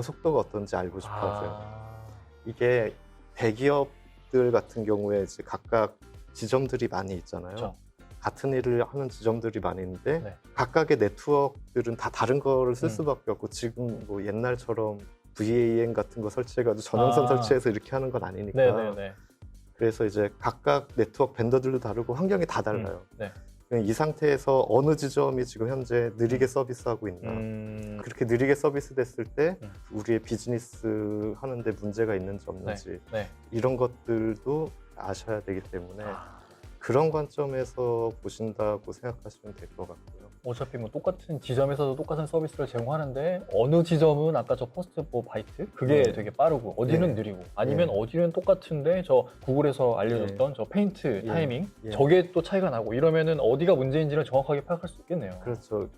속도가 어떤지 알고 싶어 하세요. 이게 대기업들 같은 경우에 이제 각각 지점들이 많이 있잖아요. 그쵸. 같은 일을 하는 지점들이 많이 있는데 네. 각각의 네트워크들은 다 다른 거를 쓸 수밖에 없고 지금 뭐 옛날처럼 VAN 같은 거 설치해가지고 전용선 설치해서 이렇게 하는 건 아니니까 네네네. 그래서 이제 각각 네트워크 벤더들도 다르고 환경이 다 달라요. 네. 이 상태에서 어느 지점이 지금 현재 느리게 서비스하고 있나 그렇게 느리게 서비스 됐을 때 우리의 비즈니스 하는데 문제가 있는지 없는지 네. 이런 것들도 아셔야 되기 때문에 그런 관점에서 보신다고 생각하시면 될 것 같고요. 어차피 뭐 똑같은 지점에서도 똑같은 서비스를 제공하는데 어느 지점은 아까 저 퍼스트 바이트 그게 네. 되게 빠르고 어디는 네. 느리고 아니면 네. 어디는 똑같은데 저 구글에서 알려줬던 저 페인트 타이밍 예. 저게 또 차이가 나고 이러면은 어디가 문제인지를 정확하게 파악할 수 있겠네요. 그렇죠.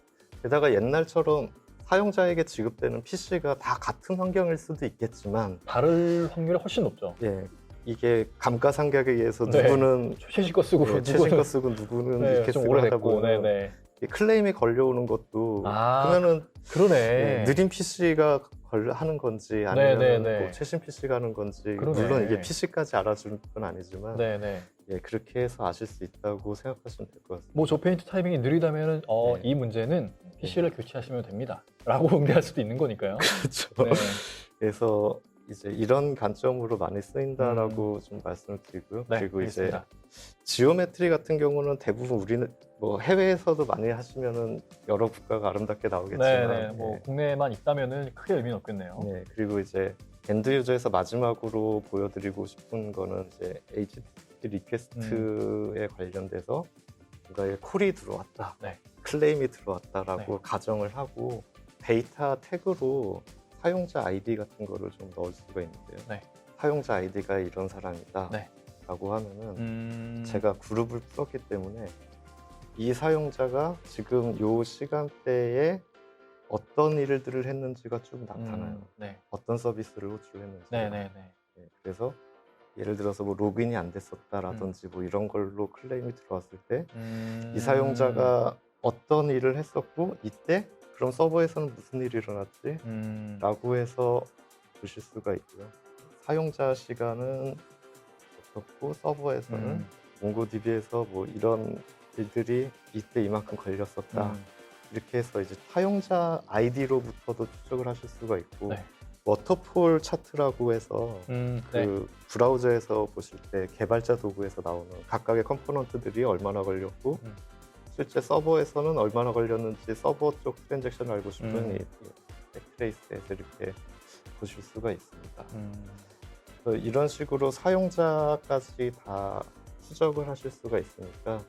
게다가 옛날처럼 사용자에게 지급되는 PC가 다 같은 환경일 수도 있겠지만 다를 확률이 훨씬 높죠. 예, 이게 감가상각에 의해서 네. 누구는 최신 거 쓰고 최신 거 쓰고 누구는 이렇게 좀 쓰고 하다 오래됐고 보면 네네. 클레임이 걸려오는 것도 그러면은 그러네. 느린 PC가 하는 건지 아니면 네네네. 뭐 최신 PC가 하는 건지 그러네. 물론 이게 PC까지 알아주는 건 아니지만 네네. 예, 그렇게 해서 아실 수 있다고 생각하시면 될 것 같습니다. 뭐 저 페인트 타이밍이 느리다면은 네. 이 문제는 PC를 교체하시면 됩니다. 라고 응대할 수도 있는 거니까요. 그렇죠. 네. 그래서 이제 이런 관점으로 많이 쓰인다라고 좀 말씀을 드리고요. 네, 그리고 알겠습니다. 이제 지오메트리 같은 경우는 대부분 우리는 뭐 해외에서도 많이 하시면은 여러 국가가 아름답게 나오겠지만 네네. 뭐 국내에만 있다면은 크게 의미는 없겠네요. 네, 그리고 이제 엔드 유저에서 마지막으로 보여드리고 싶은 거는 이제 HTTP 리퀘스트에 관련돼서 뭔가의 콜이 들어왔다, 네. 클레임이 들어왔다라고 가정을 하고 데이터 태그로 사용자 아이디 같은 거를 좀 넣을 수가 있는데요. 네. 사용자 아이디가 이런 사람이다 네. 라고 하면은 제가 제가 그룹을 풀었기 때문에 이 사용자가 지금 요 시간대에 어떤 일들을 했는지가 쭉 나타나요. 네. 어떤 서비스를 호출했는지. 네네네. 네, 그래서 예를 들어서 뭐 로그인이 안 됐었다라든지 뭐 이런 걸로 클레임이 들어왔을 때 이 사용자가 어떤 일을 했었고 이때 그럼 서버에서는 무슨 일이 일어났지? 라고 해서 보실 수가 있고요. 사용자 시간은 어떻고 서버에서는 몽고DB에서 뭐 이런 일들이 이때 이만큼 걸렸었다. 이렇게 해서 이제 사용자 아이디로부터도 추적을 하실 수가 있고 네. 워터폴 차트라고 해서 네. 그 브라우저에서 보실 때 개발자 도구에서 나오는 각각의 컴포넌트들이 얼마나 걸렸고 실제 서버에서는 얼마나 걸렸는지 서버 쪽 트랜잭션을 알고 싶으면 이 백트레이스에서 이렇게 보실 수가 있습니다. 그래서 이런 식으로 사용자까지 다 추적을 하실 수가 있으니까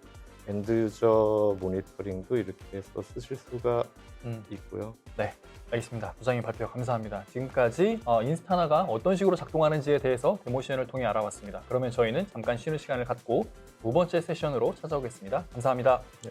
엔드유저 모니터링도 이렇게 해서 쓰실 수가 있고요. 네, 알겠습니다. 부장님 발표 감사합니다. 지금까지 인스타나가 어떤 식으로 작동하는지에 대해서 데모 시연을 통해 알아봤습니다. 그러면 저희는 잠깐 쉬는 시간을 갖고 두 번째 세션으로 찾아오겠습니다. 감사합니다. 네.